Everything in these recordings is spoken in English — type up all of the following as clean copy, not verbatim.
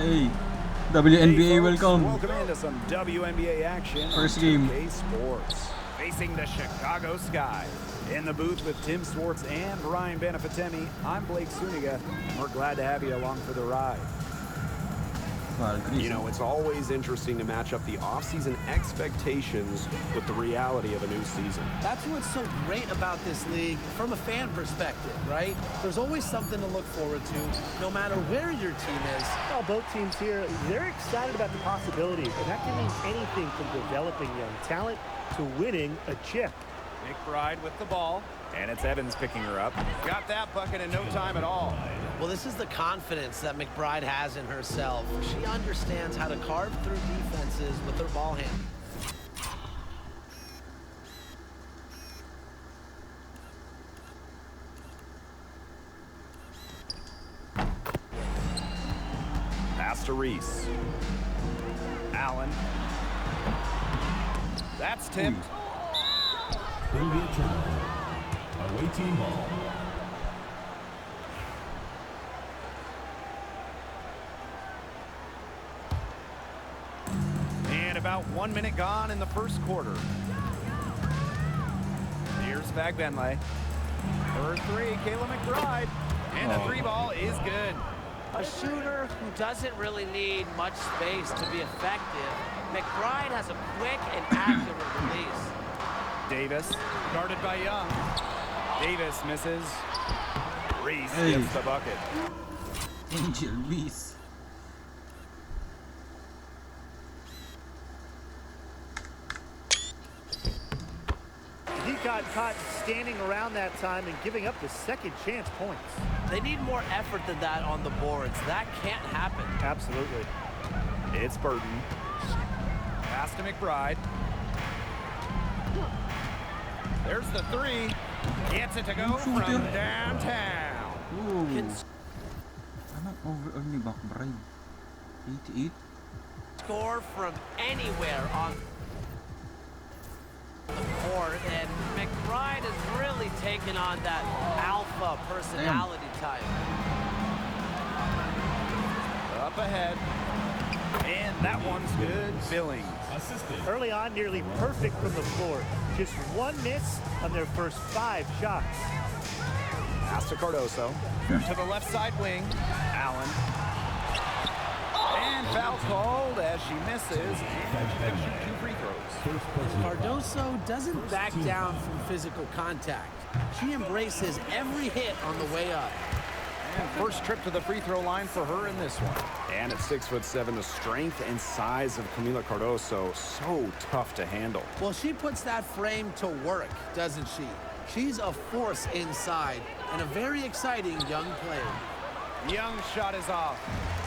Hey, WNBA, welcome. Welcome into some WNBA action. First game. 2K Sports. Facing the Chicago Sky. In the booth with Tim Swartz and Ryan Benefatemi, I'm Blake Suniga, and we're glad to have you along for the ride. Valkyries. You know, it's always interesting to match up the off-season expectations with the reality of a new season. That's what's so great about this league from a fan perspective, right? There's always something to look forward to, no matter where your team is. Well, both teams here, they're excited about the possibilities, and that can mean anything from developing young talent to winning a chip. McBride with the ball, and it's Evans picking her up. Got that bucket in no time at all. Well, this is the confidence that McBride has in herself. She understands how to carve through defenses with her ball hand. Pass to Reese. Allen. That's tipped. It'll be a turnover. Away team ball. And about 1 minute gone in the first quarter. Here's Vagbenley. For three, Kayla McBride. And the three ball is good. A shooter who doesn't really need much space to be effective, McBride has a quick and accurate release. Davis, guarded by Young. Davis misses. Reese gets the bucket. Angel Reese. He got caught standing around that time and giving up the second chance points. They need more effort than that on the boards. That can't happen. Absolutely. It's Burton. Pass to McBride. There's the three. Gets it to go from downtown. Ooh. Anong overall ni McBride? 88? Score from anywhere on the court, and McBride has really taken on that alpha personality type. Up ahead. And that one's good. Billings. Assisted. Early on, nearly perfect from the floor. Just one miss on their first 5 shots. Pass to Cardoso. To the left side wing. Allen. And foul called as she misses. And 2 free throws. Cardoso doesn't back down from physical contact. She embraces every hit on the way up. And first trip to the free throw line for her in this one. And at 6'7", the strength and size of Camila Cardoso, so tough to handle. Well, she puts that frame to work, doesn't she? She's a force inside and a very exciting young player. Young shot is off.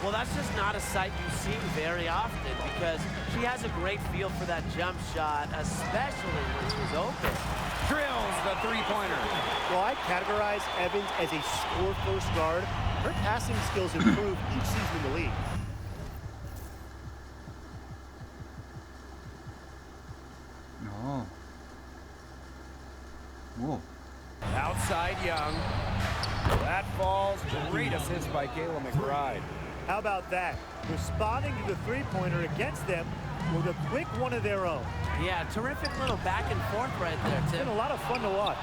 Well, that's just not a sight you see very often because she has a great feel for that jump shot, especially when she's open. Drills the three-pointer. Well, I categorize Evans as a score-first guard. Her passing skills improve each season in the league. No. Whoa. Outside Young. That falls. Great assist by Kayla McBride. How about that? Responding to the three-pointer against them with a quick one of their own. Yeah, terrific little back and forth right there, It's Tim. been a lot of fun to watch.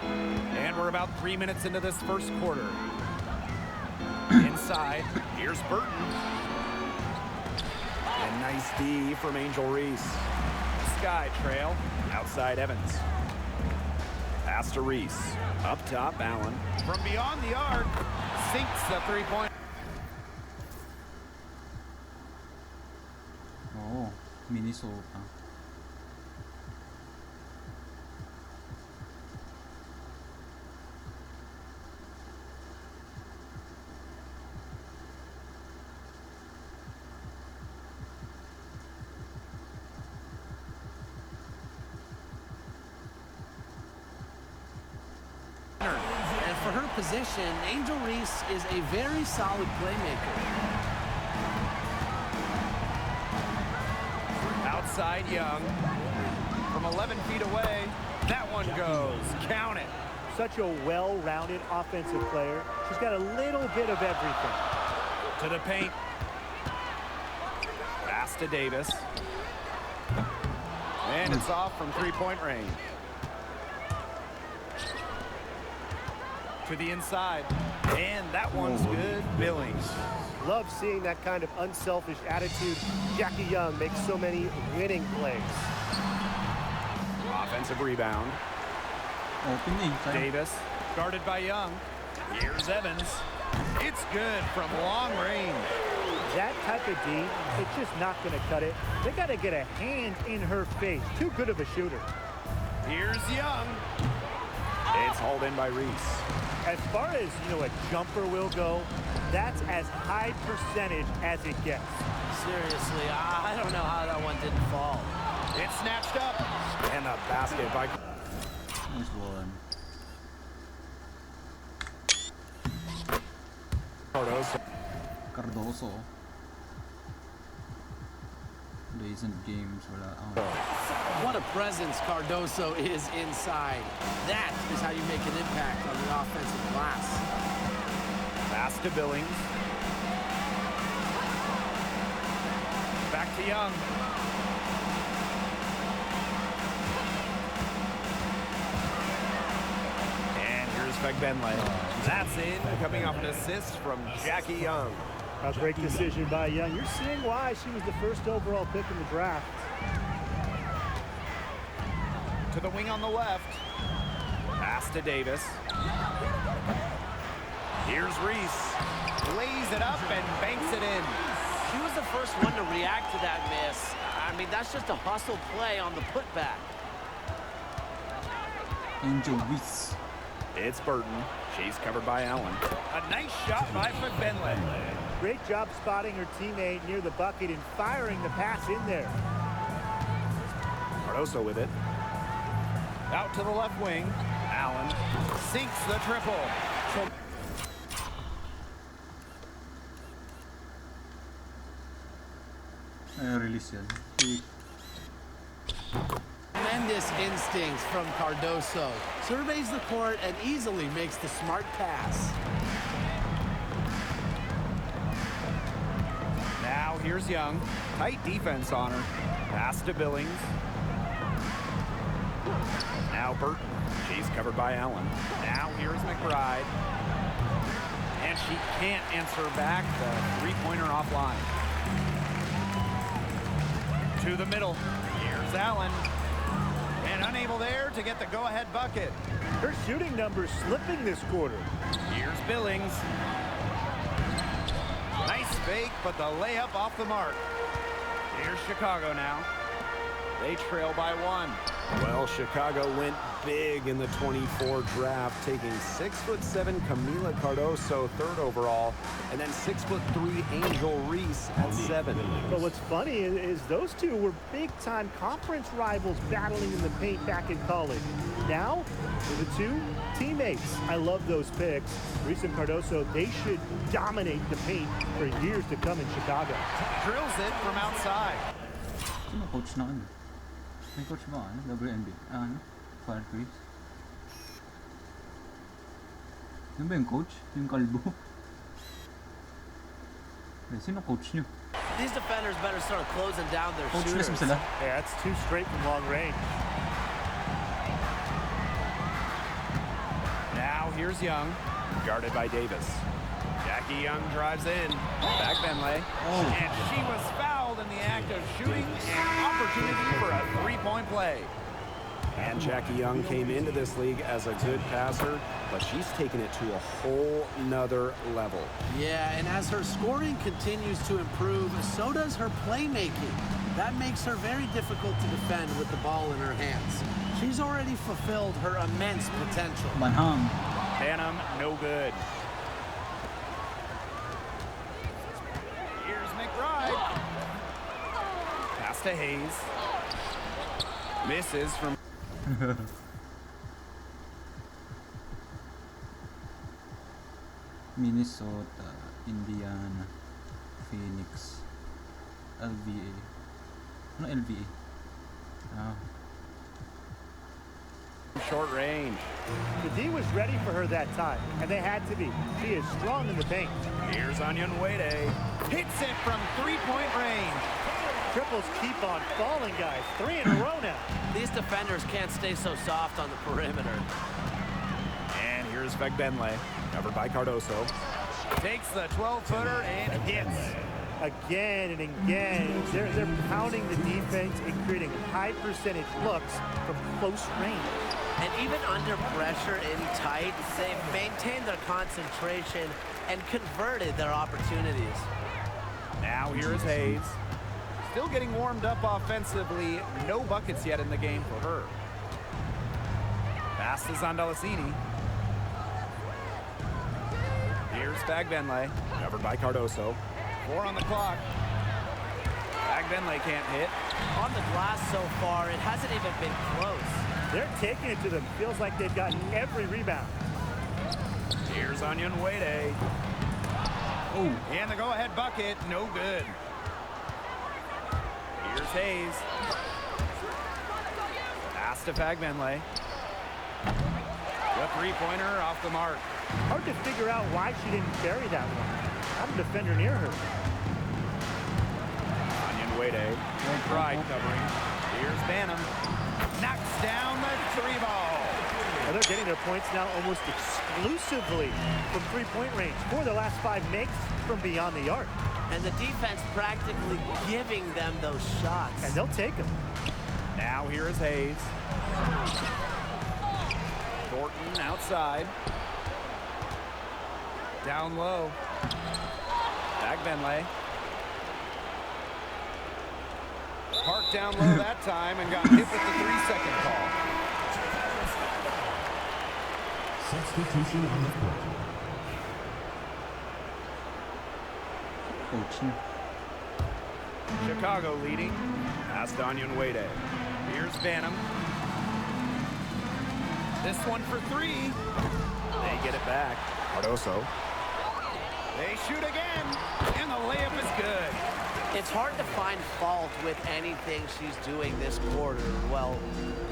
And we're about 3 minutes into this first quarter. Inside, here's Burton. And nice D from Angel Reese. Sky trail. Outside Evans. Pass to Reese. Up top, Allen. From beyond the arc, sinks the three-point. Oh, Minnesota. And for her position, Angel Reese is a very solid playmaker. Outside Young. From 11 feet away, that one goes. Count it. Such a well-rounded offensive player. She's got a little bit of everything. To the paint. Pass to Davis. And it's off from three-point range. To the inside. And that one's good. Billings. Love seeing that kind of unselfish attitude. Jackie Young makes so many winning plays. Offensive rebound. Opening. Davis, guarded by Young. Here's Evans. It's good from long range. That type of D, it's just not going to cut it. They got to get a hand in her face. Too good of a shooter. Here's Young. It's hauled in by Reese. As far as, a jumper will go, that's as high percentage as it gets. Seriously, I don't know how that one didn't fall. It's snatched up. And the basket by... Nice one. Cardoso. Recent games wala. What a presence Cardoso is inside. That is how you make an impact on the offensive glass. Pass to Billings. Back to Young. And here's Benley. That's in, coming off an assist from Jackie Young. A great decision by Young. You're seeing why she was the first overall pick in the draft. To the wing on the left. Pass to Davis. Here's Reese. Lays it up and banks it in. She was the first one to react to that miss. I mean, that's just a hustle play on the putback. Angel Reese. It's Burton. She's covered by Allen. A nice shot by Benley. Great job spotting her teammate near the bucket and firing the pass in there. Cardoso with it. Out to the left wing. Allen sinks the triple. Release yan. Tremendous instincts from Cardoso. Surveys the court and easily makes the smart pass. Now here's Young. Tight defense on her. Pass to Billings. Now Burton. She's covered by Allen. Now here's McBride. And she can't answer back. The three-pointer offline. To the middle. Here's Allen. And unable there to get the go-ahead bucket. Her shooting numbers slipping this quarter. Here's Billings. Nice fake, but the layup off the mark. Here's Chicago now. They trail by one. Well, Chicago went big in the 24 draft, taking 6'7" Camila Cardoso, third overall, and then 6'3" Angel Reese at 7. But what's funny is those two were big-time conference rivals battling in the paint back in college. Now, they're the two teammates. I love those picks. Reese and Cardoso, they should dominate the paint for years to come in Chicago. Drills it from outside. Sino coach na ano? May coach ba ano? WNBA? Valkyries? Yun ba yung coach? Yung kalbo? Sino coach nyo? These defenders better start closing down their Coach shooters. mismo sila? Yeah, that's too straight from long range. Now here's Young, guarded by Davis. Jackie Young drives in. Back Benley. And she was fouled in the act of shooting an opportunity for a three-point play. And Jackie Young came into this league as a good passer, but she's taken it to a whole nother level. Yeah, and as her scoring continues to improve, so does her playmaking. That makes her very difficult to defend with the ball in her hands. She's already fulfilled her immense potential. Manhang. Phantom, no good. Here's McBride. Pass to Hayes. Misses from... Minnesota, Indiana, Phoenix, LVA. Ano LVA? Ah. Short range. The D was ready for her that time, and they had to be. She is strong in the paint. Here's Onyenwere. Hits it from three-point range. Triples keep on falling, guys. 3 in a row now. These defenders can't stay so soft on the perimeter. And here's Vegbenle, covered by Cardoso. Takes the 12-footer and hits. Again and again, they're pounding the defense and creating high percentage looks from close range. And even under pressure in tight, they've maintained their concentration and converted their opportunities. Now here is Hayes. Still getting warmed up offensively. No buckets yet in the game for her. Pass to Zondalicini. Here's Vagbenle, covered by Cardoso. 4 on the clock. Vagbenle can't hit. On the glass so far, it hasn't even been close. They're taking it to them. Feels like they've gotten every rebound. Here's Onyenwere. Oh, And the go-ahead bucket, no good. Here's Hayes. Pass to Vagbenle. The three-pointer off the mark. Hard to figure out why she didn't bury that one. Not a defender near her. Onyenwere. Pride covering. Here's Banham. Knocks down the three ball. Well, they're getting their points now almost exclusively from three-point range. 4 of the last 5 makes from beyond the arc. And the defense practically giving them those shots. And they'll take them. Now here is Hayes. Thornton outside. Down low. Vagbenle. Parked down low that time and got hit with the 3-second call. Substitution on the court. coaching. Chicago leading. Past Onyenwere. Here's Banham. This one for 3. They get it back. Cardoso. They shoot again, and the layup is good. It's hard to find fault with anything she's doing this quarter. Well,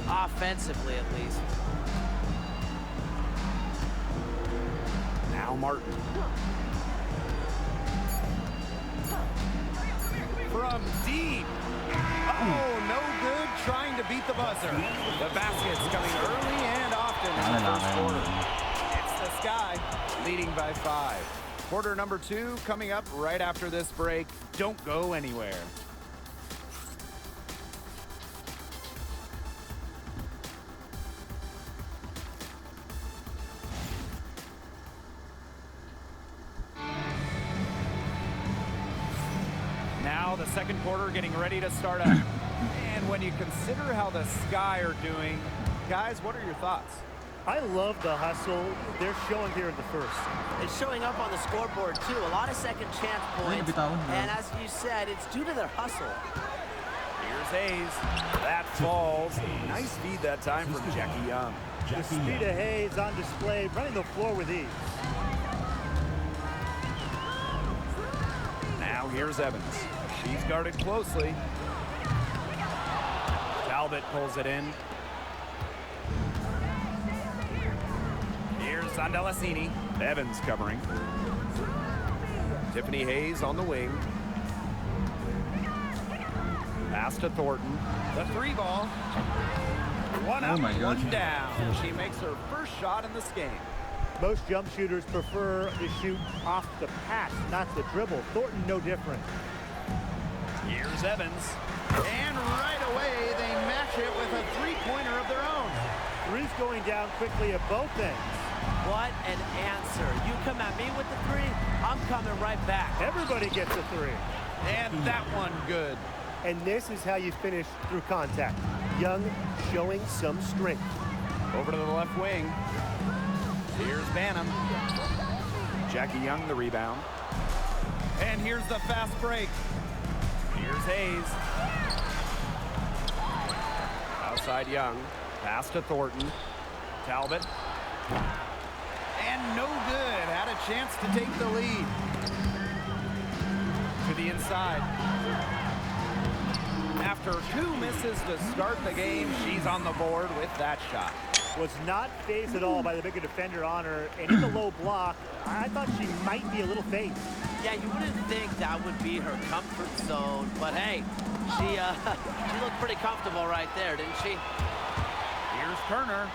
offensively at least. Now Martin. From deep. Oh, no good trying to beat the buzzer. The basket's coming early and often in the first quarter. It's the Sky leading by 5. Quarter number 2 coming up right after this break. Don't go anywhere. Now the second quarter getting ready to start up. And when you consider how the Sky are doing, guys, what are your thoughts? I love the hustle they're showing here in the first. It's showing up on the scoreboard too. A lot of second chance points. And as you said, it's due to their hustle. Here's Hayes. That falls. Nice feed that time from Jackie Young. The speed of Hayes on display, running the floor with ease. Now here's Evans. She's guarded closely. Talbot pulls it in. Here's Zondalicini. Evans covering. Tiffany Hayes on the wing. Pass to Thornton. The 3 ball. One up, one down. She makes her first shot in this game. Most jump shooters prefer to shoot off the pass, not the dribble. Thornton, no different. Here's Evans. And right away, they match it with a 3-pointer of their own. 3's going down quickly at both ends. What an answer. You come at me with the 3, I'm coming right back. Everybody gets a 3. And that one good. And this is how you finish through contact. Young showing some strength. Over to the left wing. Here's Banham. Jackie Young the rebound. And here's the fast break. Here's Hayes. Outside Young. Pass to Thornton. Talbot. And no good. Had a chance to take the lead. To the inside. After 2 misses to start the game, she's on the board with that shot. Was not phased at all by the bigger defender on her. And in the low block, I thought she might be a little phased. Yeah, you wouldn't think that would be her comfort zone, but hey, she looked pretty comfortable right there, didn't she? Here's Turner.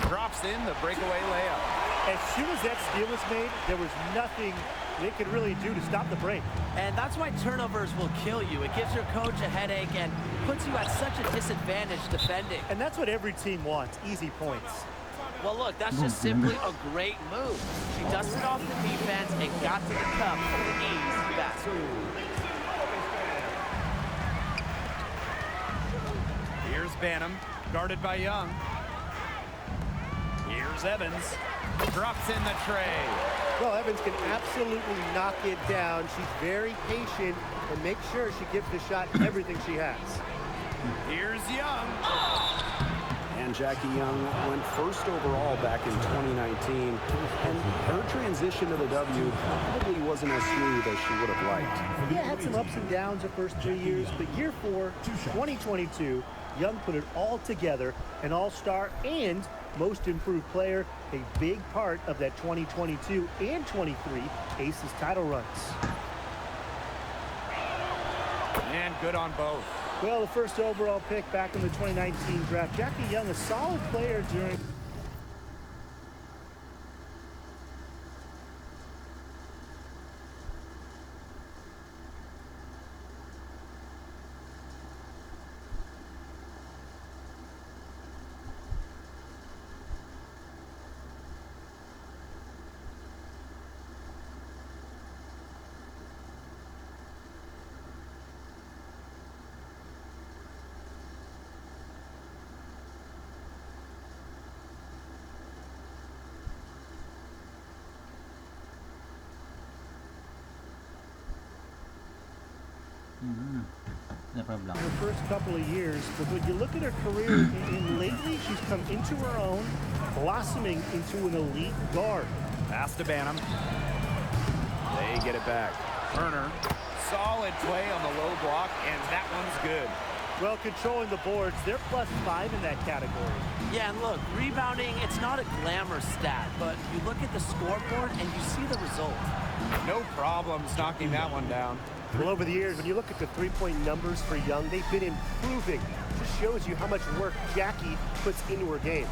Drops in the breakaway layup. As soon as that steal was made, there was nothing they could really do to stop the break. And that's why turnovers will kill you. It gives your coach a headache and puts you at such a disadvantage defending. And that's what every team wants, easy points. Well, look, that's just simply a great move. She dusted off the defense and got to the cup for an easy basket. Here's Banham, guarded by Young. Here's Evans. Drops in the tray. Well, Evans can absolutely knock it down. She's very patient and makes sure she gives the shot everything she has. Here's Young. And Jackie Young went first overall back in 2019. And her transition to the W probably wasn't as smooth as she would have liked. Yeah, had some ups and downs the first 3 years, but year 4, 2022, Young put it all together, an all-star and most improved player, a big part of that 2022 and 23 Aces title runs. And good on both. Well, the first overall pick back in the 2019 draft, Jackie Young, a solid player during... No problem. her first couple of years, but when you look at her career, lately she's come into her own, blossoming into an elite guard. Pass to Banham. They get it back. Turner, solid play on the low block, and that one's good. Well, controlling the boards, they're +5 in that category. Yeah, and look, rebounding, it's not a glamour stat, but you look at the scoreboard and you see the result. No problems knocking that one down. Well, over the years, when you look at the three-point numbers for Young, they've been improving. Just shows you how much work Jackie puts into her game.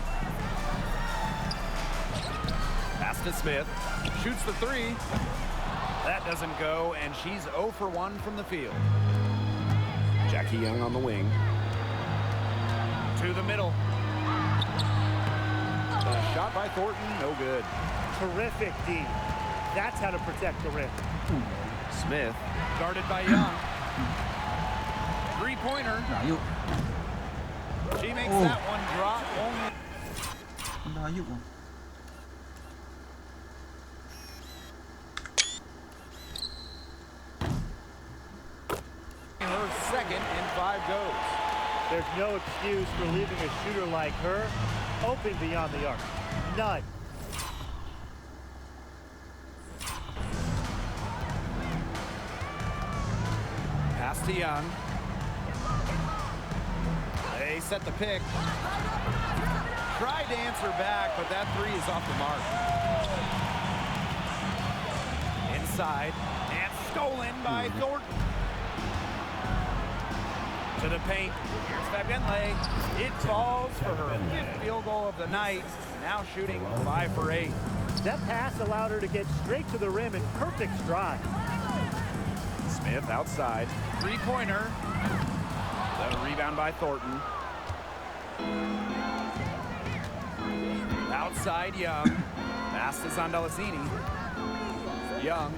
Pass to Smith. Shoots the three. That doesn't go, and she's 0 for 1 from the field. Jackie Young on the wing. To the middle. The shot by Thornton, no good. Terrific D. That's how to protect the rim. Smith, guarded by Young. Three-pointer. Layo. She makes Oh. that one drop only. Ang layo oh. Her second in 5 goes. There's no excuse for leaving a shooter like her open beyond the arc. None. Pass to Young. They set the pick. Tried to answer back, but that three is off the mark. Inside, and stolen by Thornton. To the paint. Here's Fagenle. It falls for her 5th field goal of the night. Now shooting 5 for 8. That pass allowed her to get straight to the rim in perfect stride. Smith outside. Three-pointer. The rebound by Thornton. Outside Young. Pass to Zandalazini. Young.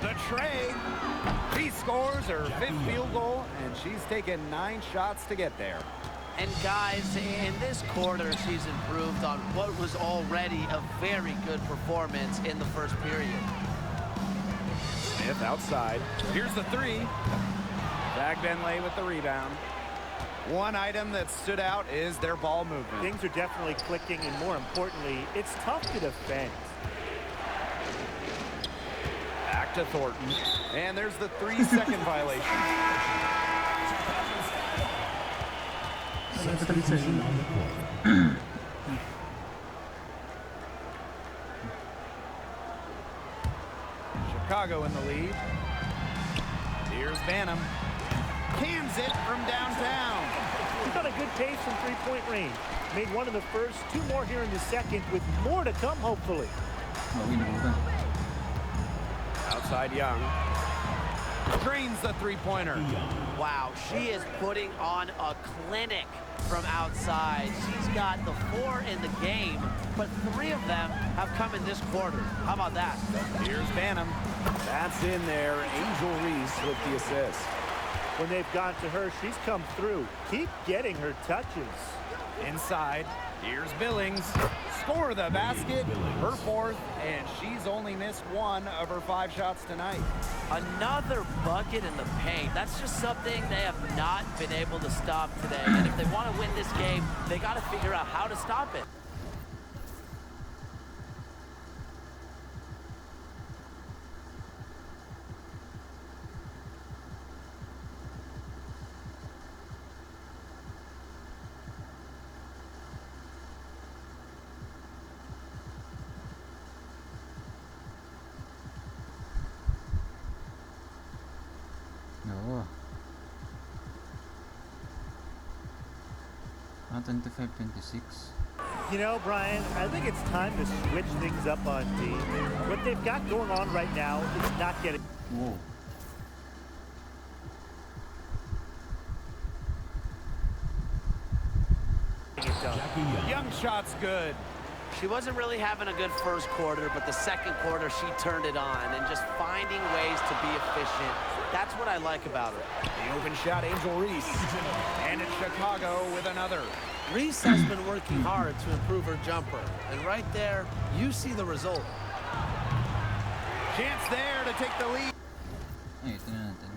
The tray. She scores her 5th field goal, and she's taken 9 shots to get there. And guys, in this quarter, she's improved on what was already a very good performance in the first period. Smith outside. Here's the three. Fagenle with the rebound. One item that stood out is their ball movement. Things are definitely clicking, and more importantly, it's tough to defend. Back to Thornton. And there's the 3-second violation. Substitution on the court. Chicago in the lead. Here's Banham. Cans it from downtown. He's got a good pace from three-point range. Made one in the first, two more here in the second, with more to come, hopefully. Outside Young. Drains the three-pointer. Wow, she is putting on a clinic from outside. She's got the 4 in the game, but 3 of them have come in this quarter. How about that? Here's Banham. That's in there. Angel Reese with the assist. When they've gone to her, she's come through. Keep getting her touches. Inside. Here's Billings. Score the basket. Her 4th, and she's only missed 1 of her 5 shots tonight. Another bucket in the paint. That's just something they have not been able to stop today. And if they want to win this game, they got to figure out how to stop it. Oo. 25-26. You know, Brian, I think it's time to switch things up on D. What they've got going on right now is not getting... Whoa. it done. Young shot's good. She wasn't really having a good first quarter, but the second quarter she turned it on and just finding ways to be efficient. That's what I like about her. The open shot, Angel Reese. And it's Chicago with another. Reese has been working hard to improve her jumper, and right there, you see the result. Chance there to take the lead. Ay, ito na natin.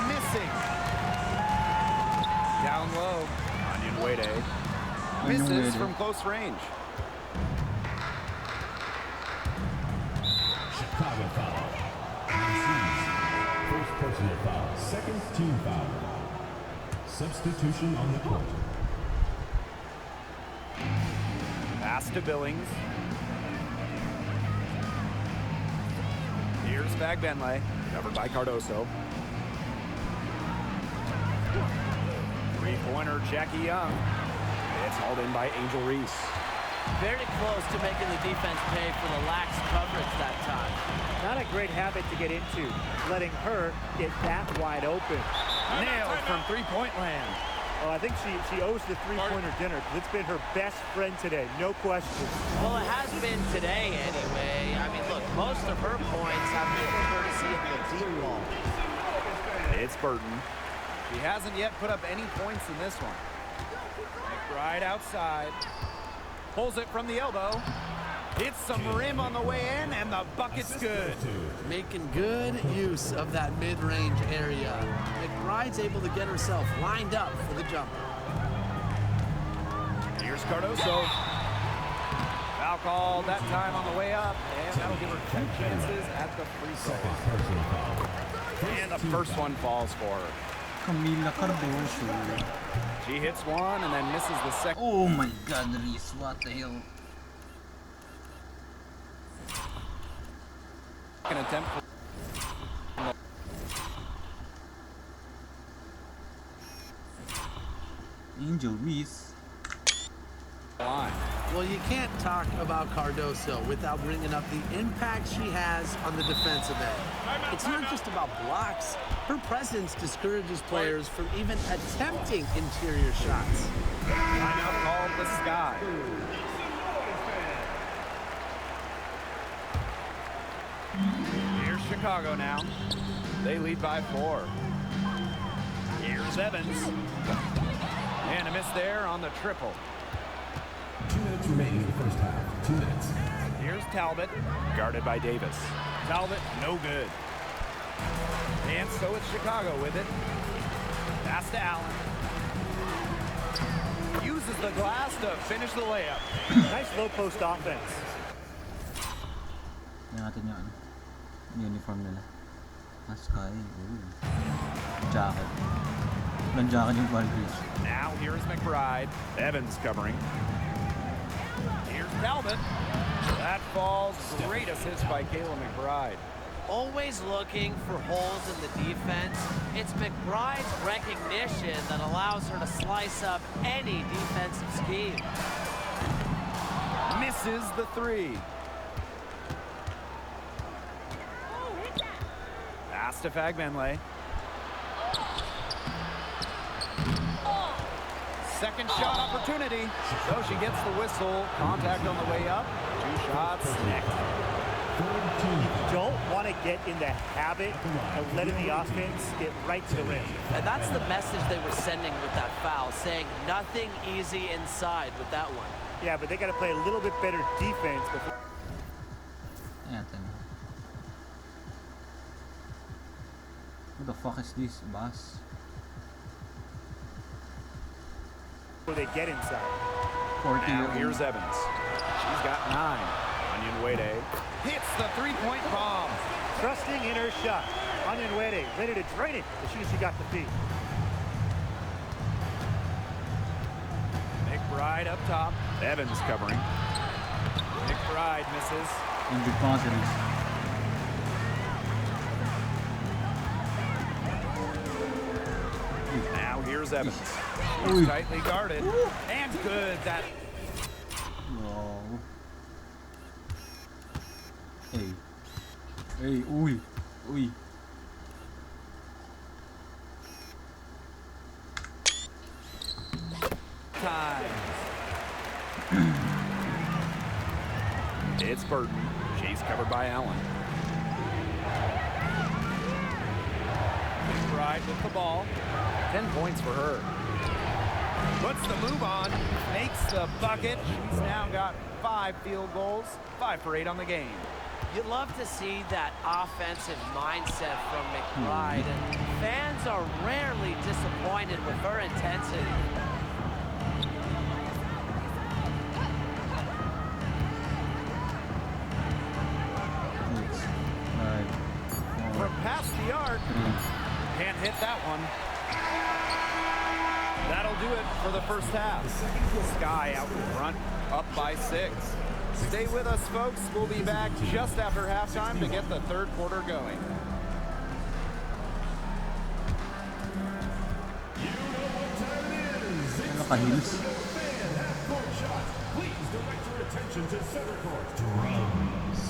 Missing. Down low. Onion Wade. Misses from close range. Chicago foul. First personal foul. Second team foul. Substitution on the court. Pass to Billings. Here's Bagbenley. Covered by Cardoso. Three-pointer, Jackie Young. It's hauled in by Angel Reese. Very close to making the defense pay for the lax coverage that time. Not a great habit to get into, letting her get that wide open. Nailed from three-point land. Oh, I think she owes the three-pointer dinner, because it's been her best friend today, no question. Well, it has been today anyway. I mean, look, most of her points have been courtesy of the deep ball. It's Burton. He hasn't yet put up any points in this one. McBride outside. Pulls it from the elbow. Hits some rim on the way in, and the bucket's good. Making good use of that mid-range area. McBride's able to get herself lined up for the jumper. Here's Cardoso. Foul call that time on the way up, and that'll give her 2 chances at the free throw. And the first one falls for her. Camila Cardoso. She hits one and then misses the second. Oh my God, Reese, what the hell? Attempt. Angel Reese. Line. Well, you can't talk about Cardoso without bringing up the impact she has on the defensive end. It's not just about blocks. Her presence discourages players from even attempting interior shots. Timeout called the Sky. Here's Chicago now. They lead by 4. Here's Evans. And a miss there on the triple. 2 minutes remaining in the first half. 2 minutes. Here's Talbot, guarded by Davis. Talbot, no good. And so it's Chicago with it. Pass to Allen. Uses the glass to finish the layup. Nice low post offense. Yan natin yung uniform nila. Sky. Ooh. Jacket. Walang jacket yung Valkyries. Now here's McBride. Evans covering. Here's Talbot. That falls. Great assist by Kayla McBride. Always looking for holes in the defense. It's McBride's recognition that allows her to slice up any defensive scheme. Misses the three. Pass to Fagbenley. Second shot opportunity. So she gets the whistle. Contact on the way up. 2 shots. Next. Don't want to get in the habit of letting the offense get right to the rim. And that's the message they were sending with that foul, saying nothing easy inside with that one. Yeah, but they got to play a little bit better defense before. What the fuck is this, boss? Before they get inside. 40 Now here's Evans. She's got 9. Onion Wade hits the three-point bomb. Trusting in her shot. Onion Wade ready to drain it as soon as she got the feed. McBride up top. Evans covering. McBride misses. Injured positives. Now here's Evans. She's tightly guarded. And good. That. No. Hey. Hey, uy. Uy. Time. It's Burton. She's covered by Allen. McBride with the ball. 10 points for her. Puts the move on. Makes the bucket. She's now got 5 field goals. 5 for 8 on the game. You love to see that offensive mindset from McBride, and fans are rarely disappointed with her intensity. From past the arc. Can't hit that one. That'll do it for the first half. Sky out in front, up by 6. Stay with us, folks. We'll be back just after halftime to get the third quarter going. You know what time it is. Naka-heels. Fan half-court shots. Please direct your attention to center court. Drums.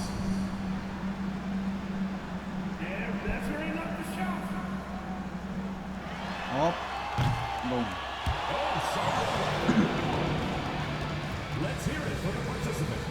And that's where he knocked the shot. Hop. Boom. Oh, sorry. Let's hear it for the participants.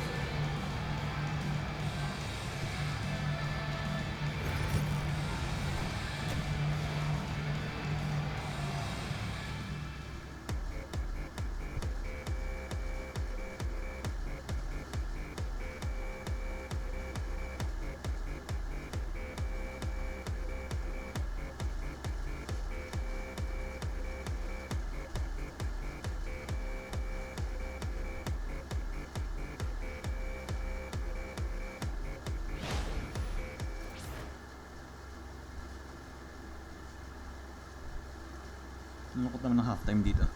Lungkot naman ng halftime dito.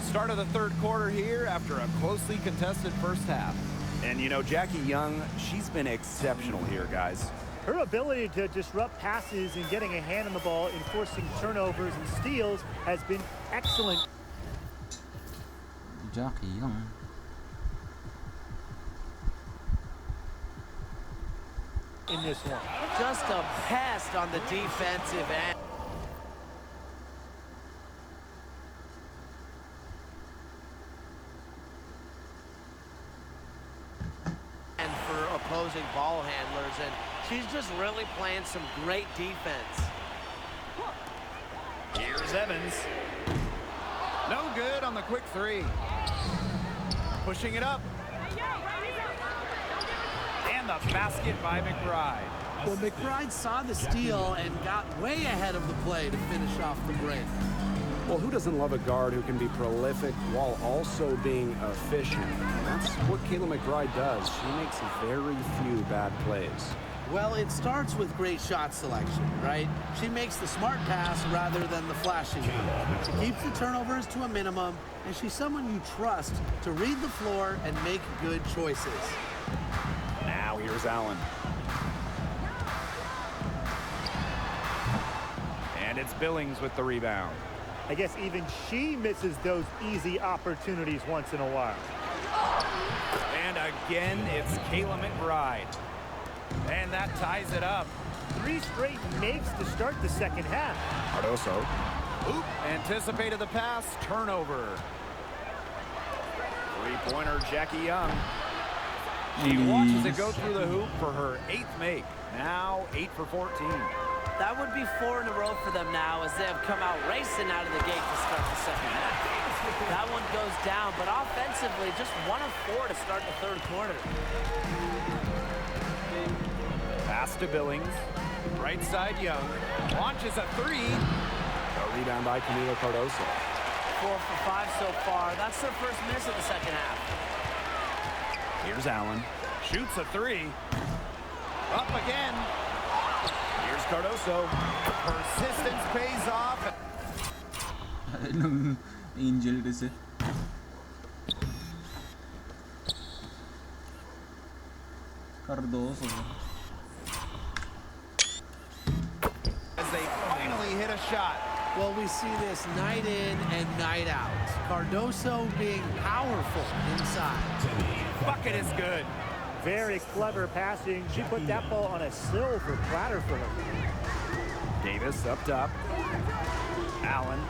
Start of the third quarter here after a closely contested first half. And you know, Jackie Young, she's been exceptional here, guys. Her ability to disrupt passes and getting a hand on the ball, enforcing turnovers and steals has been excellent. Jackie Young. In this one. Just a pest on the defensive end. And for opposing ball handlers, and she's just really playing some great defense. Here's Evans. No good on the quick 3. Pushing it up. And the basket by McBride. Well, McBride saw the steal and got way ahead of the play to finish off the break. Well, who doesn't love a guard who can be prolific while also being efficient? And that's what Kayla McBride does. She makes very few bad plays. Well, it starts with great shot selection, right? She makes the smart pass rather than the flashy one. She keeps the turnovers to a minimum, and she's someone you trust to read the floor and make good choices. Now here's Allen. And it's Billings with the rebound. I guess even she misses those easy opportunities once in a while. And again, it's Kayla McBride. And that ties it up. 3 straight makes to start the second half. Cardoso. Oop, anticipated the pass, turnover. Three-pointer, Jackie Young. She watches it go through the hoop for her 8th make. Now 8 for 14. That would be 4 in a row for them now as they have come out racing out of the gate to start the second half. That one goes down, but offensively, just 1 of 4 to start the third quarter. Pass to Billings. Right side, Young. Launches a 3. A rebound by Camila Cardoso. 4 for 5 so far. That's their first miss of the second half. Here's Allen. Shoots a 3. Up again. Here's Cardoso. Persistence pays off. Nung Angel kasi. Cardoso. As they finally hit a shot. Well, we see this night in and night out. Cardoso being powerful inside. Bucket is good. Very clever passing. She put that ball on a silver platter for her. Davis up top. Allen.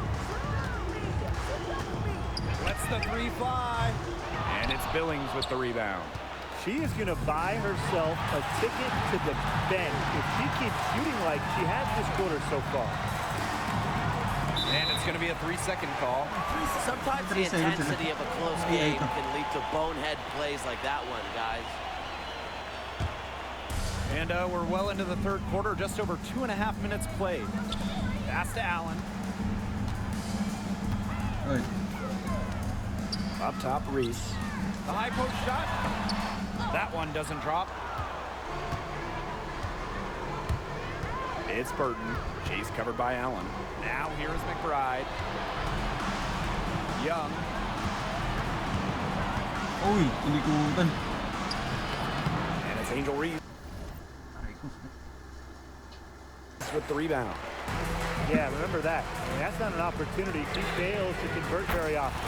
Lets the 3 fly. And it's Billings with the rebound. She is going to buy herself a ticket to the bench if she keeps shooting like she has this quarter so far. And it's going to be a 3-second call. Sometimes the intensity of a close game can lead to bonehead plays like that one, guys. And we're well into the third quarter, just over 2.5 minutes played. Pass to Allen. Oy. Up top, Reese. The high post shot. That one doesn't drop. It's Burton. She's covered by Allen. Now here's McBride. Young. Uy, inikutan. And it's Angel Reese with the rebound. Yeah, remember that. I mean, that's not an opportunity. She fails to convert very often.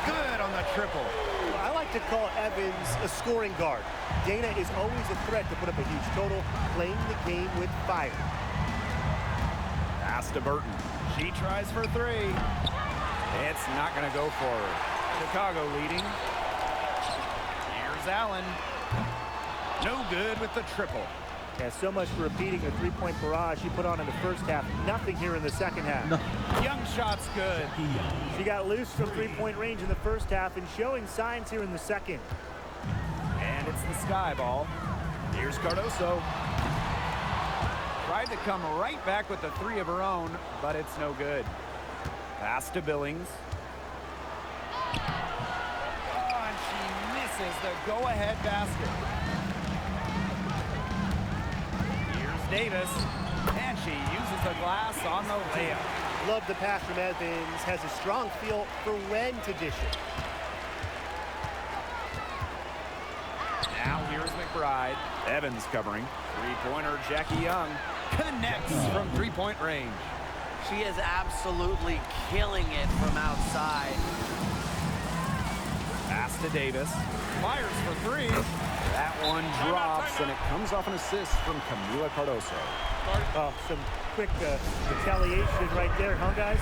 Good on the triple. Well, I like to call Evans a scoring guard. Dana is always a threat to put up a huge total, playing the game with fire. Pass to Burton. She tries for 3. It's not going to go for her. Chicago leading. Here's Allen. No good with the triple. Yeah, so much for repeating the 3-point barrage she put on in the first half. Nothing here in the second half. No. Young shot's good. She got loose from 3-point range in the first half and showing signs here in the second. And it's the sky ball. Here's Cardoso. Tried to come right back with the 3 of her own, but it's no good. Pass to Billings. Oh, and she misses the go-ahead basket. Davis, and she uses the glass on the layup. Love the pass from Evans. Has a strong feel for when to dish it. Now here's McBride. Evans covering. 3-pointer Jackie Young connects from 3-point range. She is absolutely killing it from outside. Pass to Davis. Fires for 3. That one drops, and it comes off an assist from Camila Cardoso. Oh, some quick retaliation right there, huh, guys?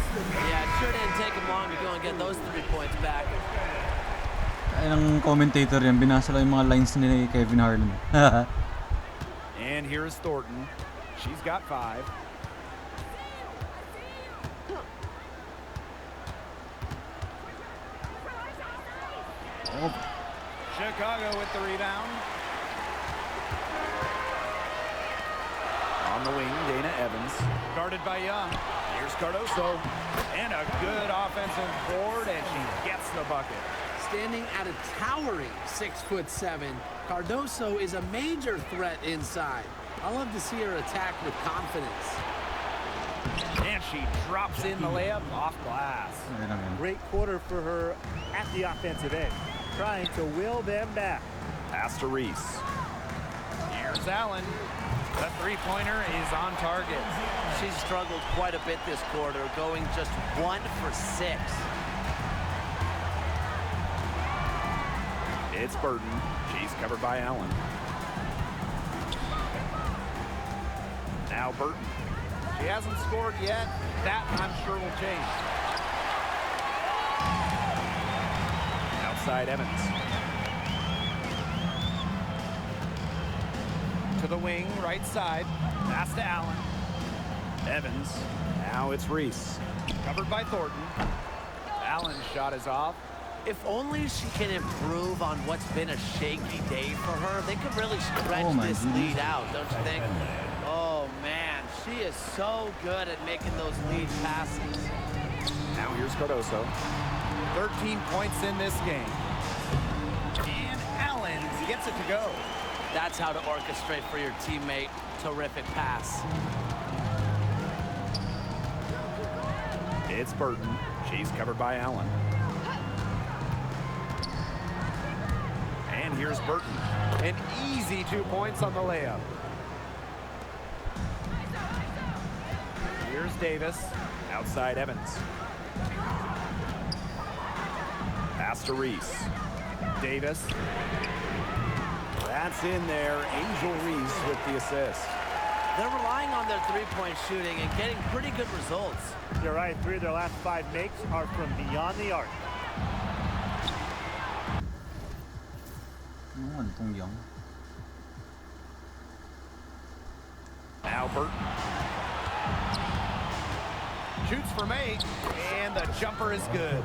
Yeah, it sure didn't take him long to go and get those 3 points back. Ay, ng commentator yan, binasa lang yung mga lines ni Kevin Harlan. And here's Thornton. She's got 5. Oh. Chicago with the rebound. On the wing, Dana Evans. Guarded by Young. Here's Cardoso. And a good offensive board, and she gets the bucket. Standing at a towering 6'7", Cardoso is a major threat inside. I love to see her attack with confidence. And she drops in the layup off glass. Great quarter for her at the offensive end, trying to will them back. Pass to Reese. Here's Allen. The three-pointer is on target. She's struggled quite a bit this quarter, going just 1 for 6. It's Burton. She's covered by Allen. Now Burton. She hasn't scored yet. That, I'm sure, will change. Outside Evans. To the wing, right side. Pass to Allen. Evans. Now it's Reese. Covered by Thornton. Allen's shot is off. If only she can improve on what's been a shaky day for her, they could really stretch this lead out, don't you think? Oh, man, she is so good at making those lead passes. Now here's Cardoso. 13 points in this game. And Allen gets it to go. That's how to orchestrate for your teammate. Terrific pass. It's Burton. She's covered by Allen. And here's Burton. An easy 2 points on the layup. Here's Davis. Outside Evans. Pass to Reese. Davis. That's in there. Angel Reese with the assist. They're relying on their three-point shooting and getting pretty good results. You're right, 3 of their last 5 makes are from beyond the arc. Now Burton. Shoots from 8, and the jumper is good.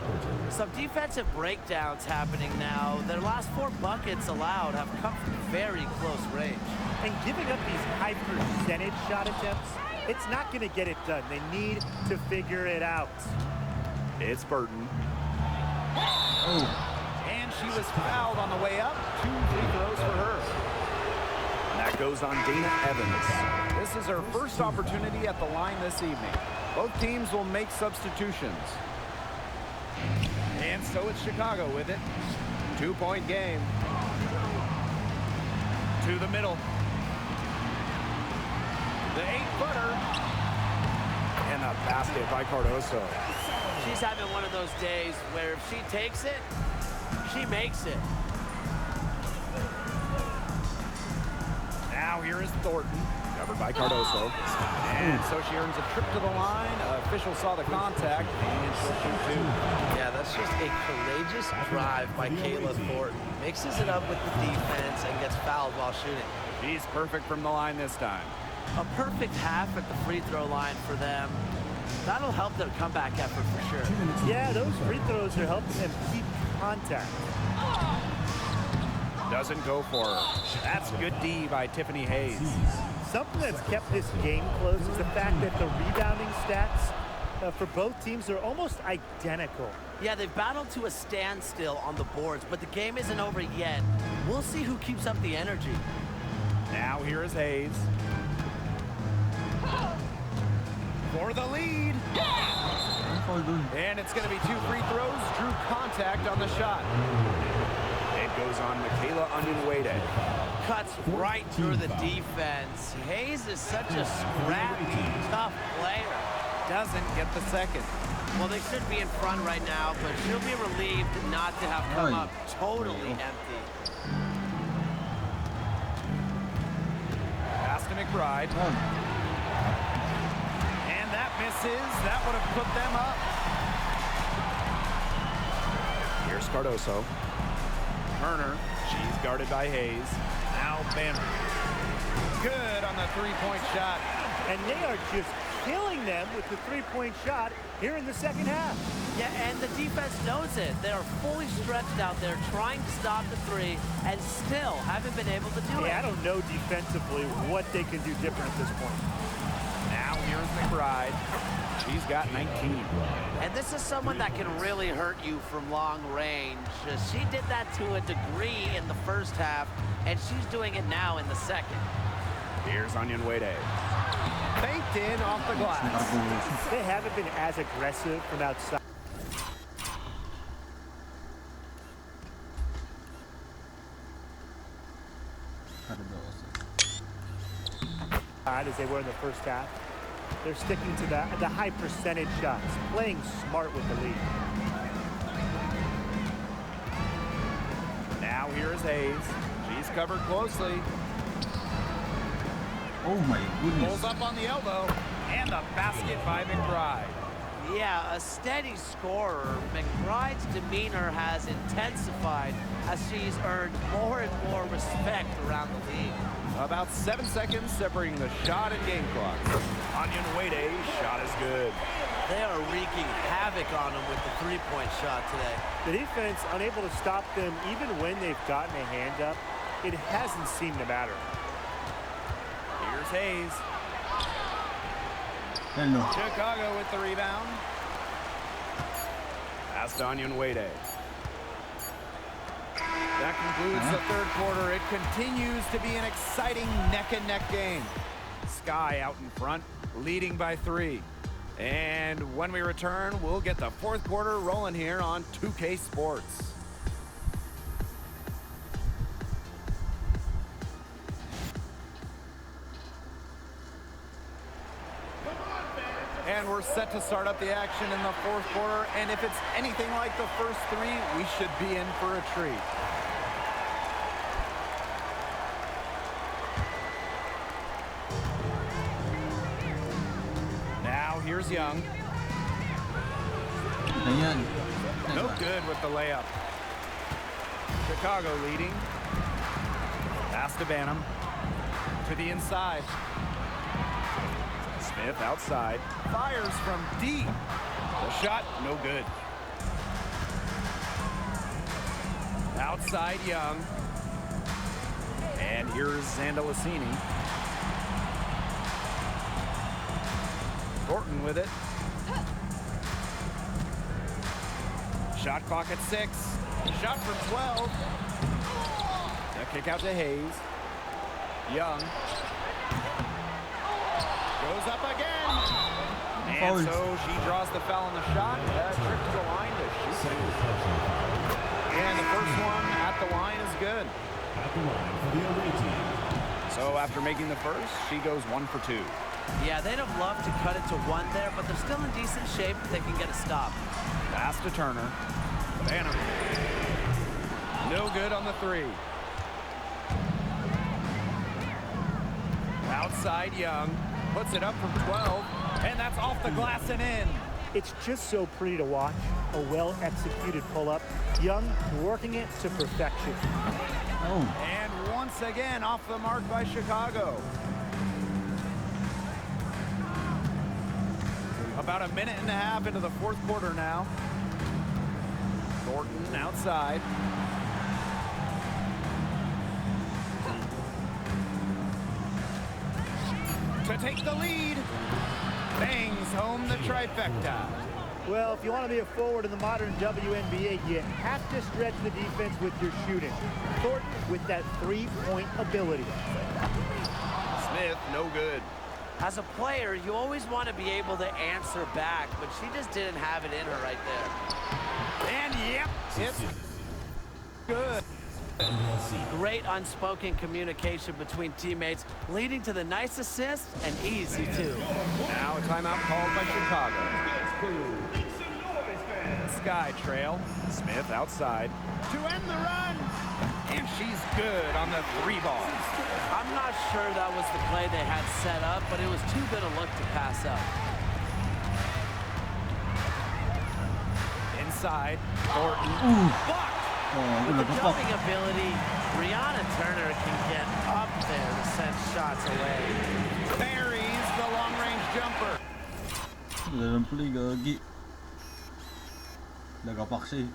Some defensive breakdowns happening now. Their last 4 buckets allowed have come from very close range. And giving up these high percentage shot attempts, it's not going to get it done. They need to figure it out. It's Burton. And she was fouled on the way up. 2 free throws for her. And that goes on Dana Evans. This is her first opportunity at the line this evening. Both teams will make substitutions. And so it's Chicago with it. 2-point game. To the middle. The 8-footer. And a basket by Cardoso. She's having one of those days where if she takes it, she makes it. Now here is Thornton, covered by Cardoso. And so she earns a trip to the line. Official saw the contact, and she'll shoot 2. Yeah, that's just a courageous drive by Kayla Thornton. Mixes it up with the defense and gets fouled while shooting. She's perfect from the line this time. A perfect half at the free throw line for them. That'll help their comeback effort for sure. Yeah, those free throws are helping them keep contact. Doesn't go for her. That's good D by Tiffany Hayes. Something that's kept this game close is the fact that the rebounding stats for both teams are almost identical. Yeah, they've battled to a standstill on the boards, but the game isn't over yet. We'll see who keeps up the energy. Now here is Hayes. For the lead. And it's going to be 2 free throws. Drew contact on the shot. It goes on Michaela Onyenwere. Cuts right through the defense. Hayes is such a scrappy, tough player. Doesn't get the second. Well, they should be in front right now, but she'll be relieved not to have come up totally empty. Pass to McBride. And that misses. That would have put them up. Here's Cardoso. Turner. She's guarded by Hayes. Now Banner. Good on the 3-point shot. And they are just killing them with the three-point shot here in the second half. Yeah, and the defense knows it. They are fully stretched out there trying to stop the three and still haven't been able to do it. I don't know defensively what they can do different at this point. Now here's McBride. She's got 19. And this is someone that can really hurt you from long range. She did that to a degree in the first half, and she's doing it now in the second. Here's Onion Wade. Banked in off the glass. They haven't been as aggressive from outside. As they were in the first half. They're sticking to the high percentage shots, playing smart with the lead. Now here's Hayes. She's covered closely. Oh my goodness. Pulls up on the elbow. And the basket by McBride. Yeah, a steady scorer. McBride's demeanor has intensified as she's earned more and more respect around the league. About 7 seconds separating the shot and game clock. Onion Wade, shot is good. They are wreaking havoc on them with the three-point shot today. The defense unable to stop them even when they've gotten a hand up. It hasn't seemed to matter. Here's Hayes. Hello. Chicago with the rebound. Pass to Onion Wade. That concludes the third quarter. It continues to be an exciting neck-and-neck game. Sky out in front, leading by 3. And when we return, we'll get the fourth quarter rolling here on 2K Sports. And we're set to start up the action in the fourth quarter. And if it's anything like the first 3, we should be in for a treat. Now here's Young. Ayan. No good with the layup. Chicago leading. Pass to Banham. To the inside. Smith outside. Fires from deep. The shot, no good. Outside Young. And here's Zandalicini. Thornton with it. Shot clock at 6. Shot from 12. The kick out to Hayes. Young. Goes up again. And so she draws the foul on the shot. Trip to the line to shoot. And the first one at the line is good. At the line for the away team. So after making the first, she goes 1 for 2. Yeah, they'd have loved to cut it to 1 there, but they're still in decent shape if they can get a stop. Pass to Turner. Banham. No good on the 3. Outside Young. Puts it up from 12. And that's off the glass and in. It's just so pretty to watch. A well-executed pull-up. Young working it to perfection. Oh. And once again off the mark by Chicago. About a minute and a half into the fourth quarter now. Thornton outside. To take the lead. Bangs home the trifecta. Well, if you want to be a forward in the modern WNBA, you have to stretch the defense with your shooting. Thornton with that three-point ability. Smith, no good. As a player, you always want to be able to answer back, but she just didn't have it in her right there. And yep, it's good. Great unspoken communication between teammates, leading to the nice assist and easy two. Now a timeout called by Chicago. Sky trail. Smith outside to end the run. And she's good on the 3 ball. I'm not sure that was the play they had set up, but it was too good a look to pass up. Inside. Thornton. Blocked. With the jumping ability, Brianna Turner can get up there to send shots away. Buries the long-range jumper. Dalam play gagi. Nagapak siya.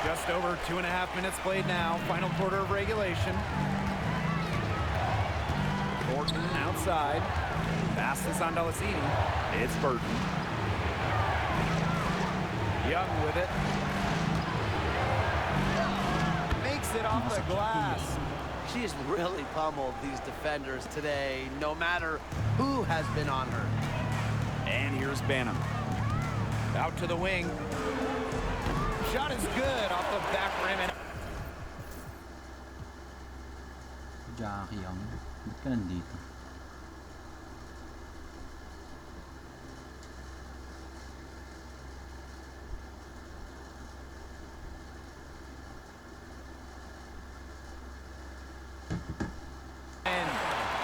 Just over 2.5 minutes played now. Final quarter of regulation. Thornton outside. Pass to Sandalasini. It's Burton. Young with it. Makes it off the glass. She's really pummeled these defenders today, no matter who has been on her. And here's Banham. Out to the wing. Shot is good off the back rim. And Jackie Young. Ba't ka nandito?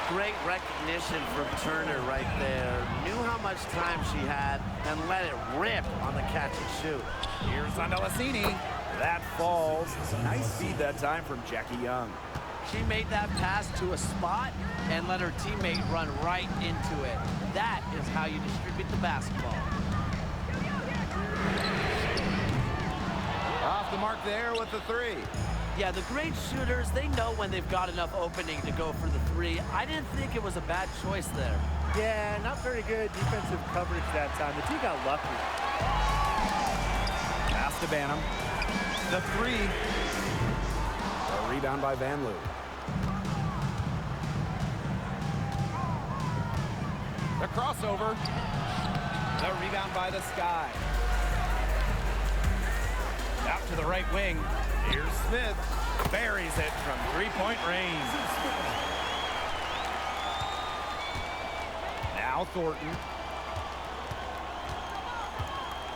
Great recognition from Turner right there. Knew how much time she had and let it rip on the catch and shoot. here's Sandalasini. That falls. Nice feed that time from Jackie Young. She made that pass to a spot and let her teammate run right into it. That is how you distribute the basketball. Off the mark there with the three. Yeah, the great shooters, they know when they've got enough opening to go for the three. I didn't think it was a bad choice there. Yeah, not very good defensive coverage that time. The team got lucky. Pass to Banham. The three. A rebound by Van Loo. The crossover. The rebound by the Sky. Out to the right wing. Here's Smith. Buries it from three-point range. Now Thornton.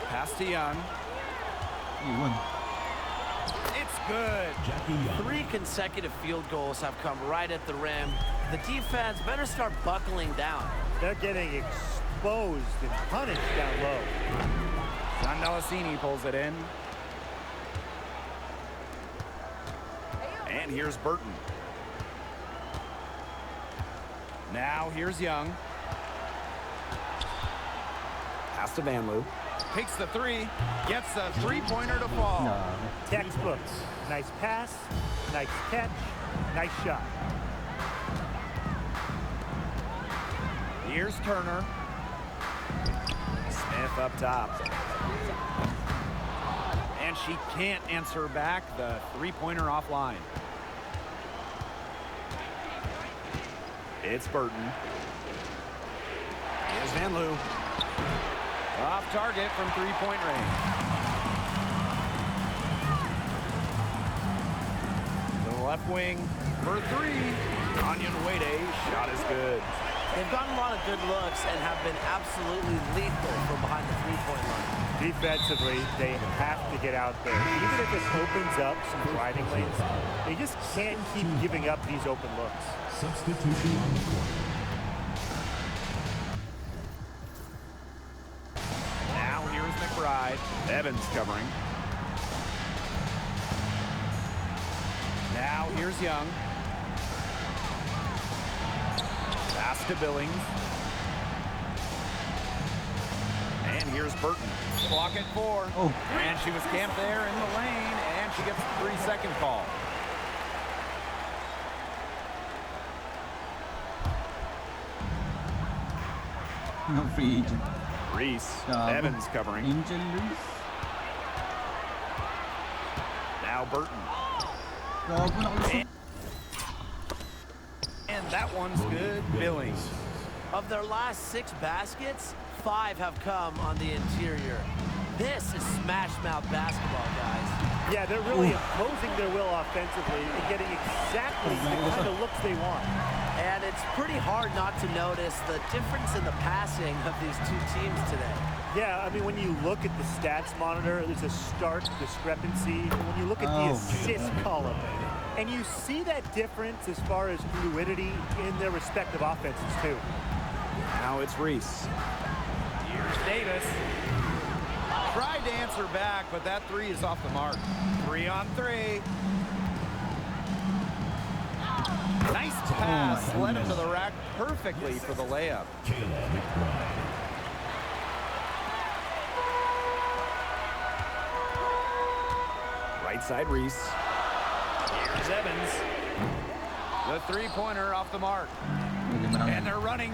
Pass to Young. Iwan. It's good. Jackie Young. 3 consecutive field goals have come right at the rim. The defense better start buckling down. They're getting exposed and punished down low. Sandalasini pulls it in. And here's Burton. Now here's Young. Pass to Van Loo. Takes the three. Gets the three-pointer to fall. No. Textbooks. Nice pass, nice catch, nice shot. Here's Turner. Smith up top. And she can't answer back the three-pointer offline. It's Burton. Here's Van Loo. Off target from three-point range. To the left wing for three. Onion Wade, shot is good. They've gotten a lot of good looks and have been absolutely lethal from behind the three-point line. Defensively, they have to get out there. Even if it opens up some driving lanes, they just can't keep giving up these open looks. Substitution on the court. Now here's McBride. Evans covering. Now here's Young. Pass to Billings. And here's Burton. Block at 4. Oh. And she was camped there in the lane, and she gets a 3-second call. No free agent. Reese. Gago. Evans covering. Angel Reese. Now Burton. Gago na And that one's good. Billings. Of their last 6 baskets, 5 have come on the interior. This is smash mouth basketball, guys. Yeah, they're really imposing their will offensively and getting exactly the kind of looks they want. And it's pretty hard not to notice the difference in the passing of these two teams today. Yeah, I mean, when you look at the stats monitor, there's a stark discrepancy. When you look at the assist column, And you see that difference as far as fluidity in their respective offenses, too. Now it's Reese. Here's Davis. Tried to answer back, but that three is off the mark. 3 on 3. Nice pass. Led him to the rack perfectly for the layup. Right side Reese. Here's Evans. The three-pointer off the mark. And they're running.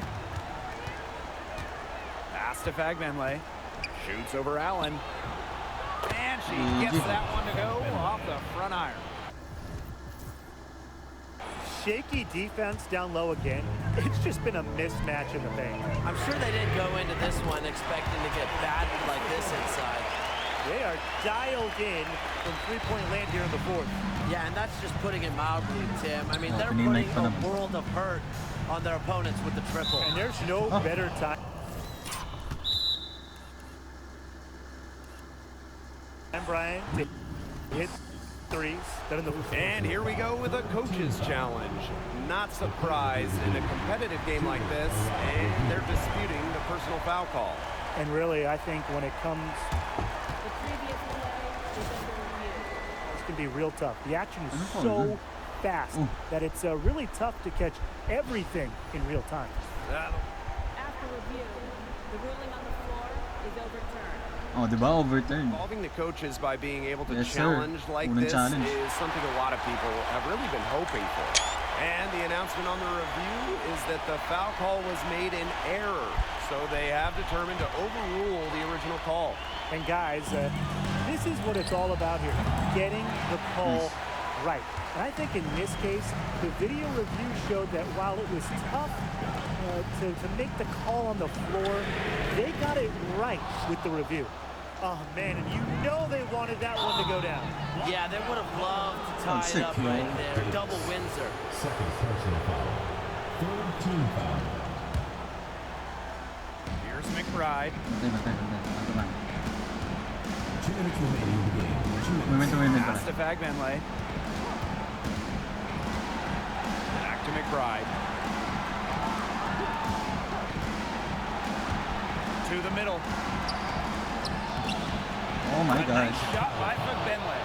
Pass to Fagbenle. Shoots over Allen. And she gets that one to go off the front iron. Shaky defense down low again. It's just been a mismatch in the paint. I'm sure they didn't go into this one expecting to get battered like this inside. They are dialed in from three-point land here in the fourth. Yeah, and that's just putting it mildly, Tim. I mean, they're putting a world of hurt on their opponents with the triple. And there's no better time. And Brian hit threes. And here we go with a coach's challenge. Not surprised in a competitive game like this, and they're disputing the personal foul call. And really, I think when it comes, this can be real tough. The action is so fast that it's really tough to catch everything in real time. After review, the ruling on the floor is overturned. Oh, diba? Overturned. Involving the coaches by being able to Yes, challenge sir. like Unang this challenge. is something a lot of people have really been hoping for. And the announcement on the review is that the foul call was made in error. So they have determined to overrule the original call. And guys, this is what it's all about here, getting the call right. And I think in this case, the video review showed that while it was tough to make the call on the floor, they got it right with the review. Oh, man, and you know they wanted that one to go down. Yeah, they would have loved to tie it up right there. Double Windsor. Second personal foul. Third team foul. Here's McBride. 2 minutes remaining in the game. 2 minutes. Pass to Fagbenle. Back to McBride. To the middle. Oh my gosh. Nice shot by Fagbenle.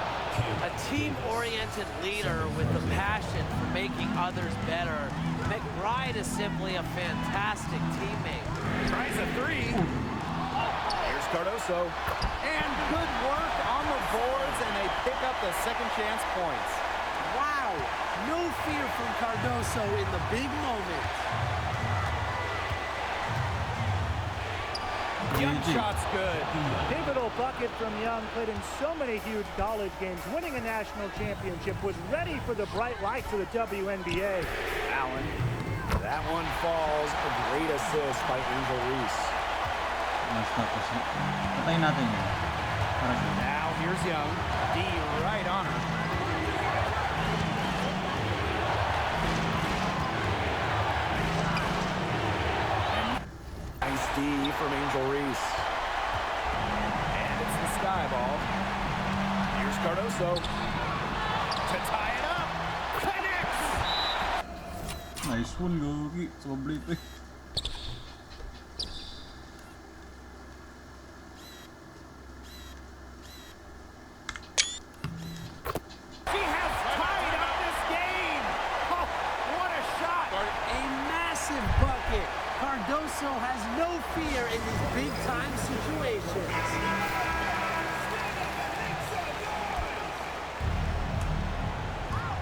A team-oriented leader with the passion for making others better. McBride is simply a fantastic teammate. Tries a three. Here's Cardoso. And good work on the boards, and they pick up the second chance points. Wow, no fear from Cardoso in the big moment. Young shot's good. Pivotal bucket from Young, played in so many huge college games, winning a national championship, was ready for the bright lights of the WNBA. Allen. That one falls. A great assist by Angel Reese. Patayin natin yun. Now here's Young. D right on her. Nice D from Angel Reese. And it's the sky ball. Here's Cardoso. To tie it up. Connects. Nice one, Gogi. Sobrang ito eh. She has tied up this game. Oh, what a shot. A massive bucket. Cardoso has no fear in these big-time situations.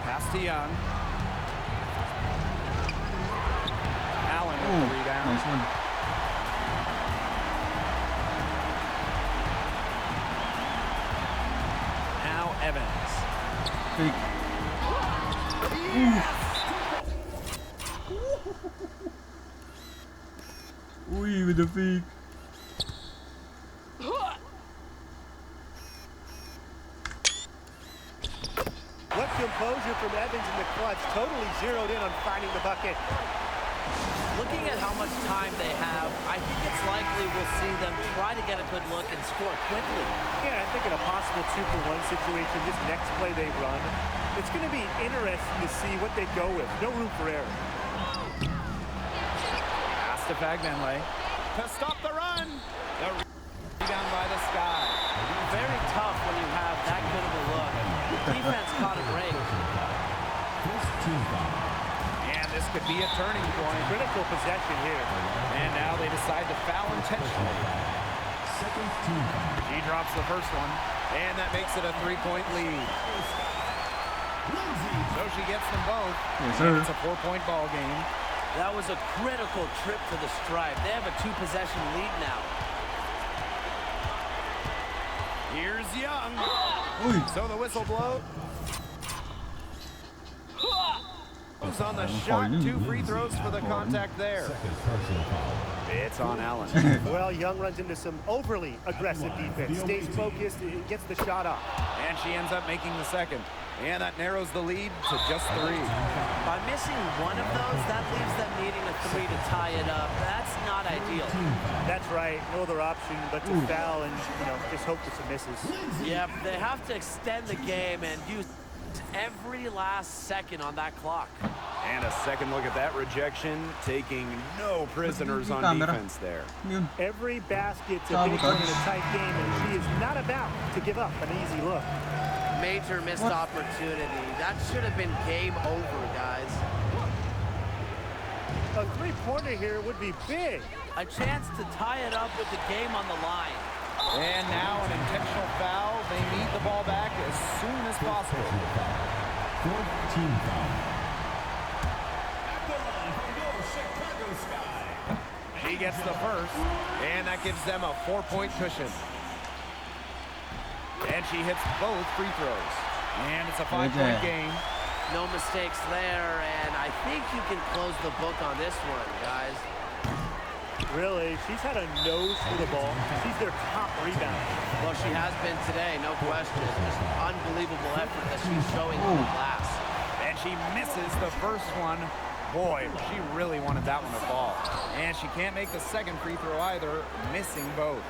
Pass to Young. Allen with the rebound. Nice one. Now Evans. Fake. Uy, with the fake. What composure from Evans in the clutch, totally zeroed in on finding the bucket. Looking at how much time they have, I think it's likely we'll see them try to get a good look and score quickly. Yeah, I think in a possible 2-for-1 situation, this next play they run, It's going to be interesting to see what they go with. No room for error. Pass to Fagbenle to stop the run. The rebound by the Sky. Very tough when you have that good of a look. Defense caught a break. And this could be a turning point. Critical possession here. And now they decide to foul intentionally. She drops the first one, and that makes it a 3-point lead. So she gets them both. Yes, And sir. it's a 4-point ball game. That was a critical trip to the stripe. They have a 2-possession lead now. Here's Young. Uy. So the whistle blows. Goes on the shot. 2 free throws for the contact there. It's on Allen. Well, Young runs into some overly aggressive defense. Stays focused, and gets the shot off. And she ends up making the second. And that narrows the lead to just 3. By missing one of those, that leaves them needing a 3 to tie it up. That's not ideal. That's right. No other option but to foul and, just hope for some misses. Yep, they have to extend the game and use every last second on that clock. And a second look at that rejection, taking no prisoners on Camera. defense there. Yun. Every basket's a big one in a tight game, and she is not about to give up an easy look. Major missed opportunity. That should have been game over, guys. A three-pointer here would be big. A chance to tie it up with the game on the line. And now an intentional foul. They need the ball back as soon as possible. She gets the first, and that gives them a 4-point cushion. And she hits both free throws. And it's a 5-point game. No mistakes there, and I think you can close the book on this one, guys. Really, she's had a nose for the ball. She's their top rebounder. Well, she has been today, no question. Just unbelievable effort that she's showing in the glass. And she misses the first one. Boy, she really wanted that one to fall. And she can't make the second free throw either, missing both.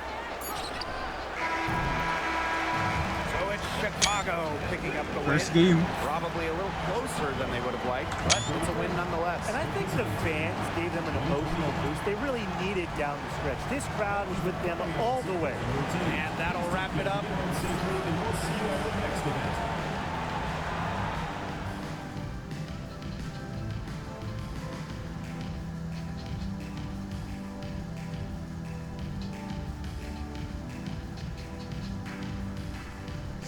So it's Chicago picking up the First win. game. Probably a little closer than they would have liked, but it's a win nonetheless. And I think the fans gave them an emotional boost. They really needed down the stretch. This crowd was with them all the way. And that'll wrap it up.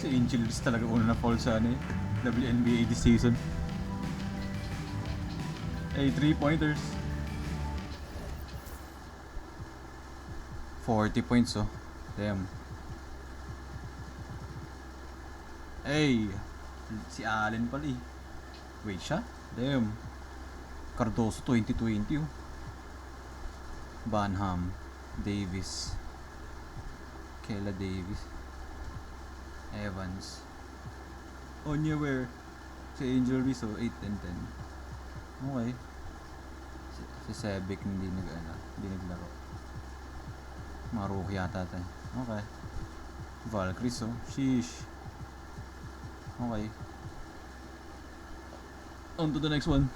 Si Angel Reese talaga una na fall sa WNBA this season. 3-pointers. 40 points oh. Damn. Si Allen pala eh. Wait siya? Damn. Cardoso 2020 oh. Banham. Davis. Kayla Davis. Evans. Onyewer. Si Angel Reese 8 and 10. Okay. Si Sebic hindi naglaro. Maruki yata tayo. Okay. Valkyries oh. Sheesh. Okay. On to the next one.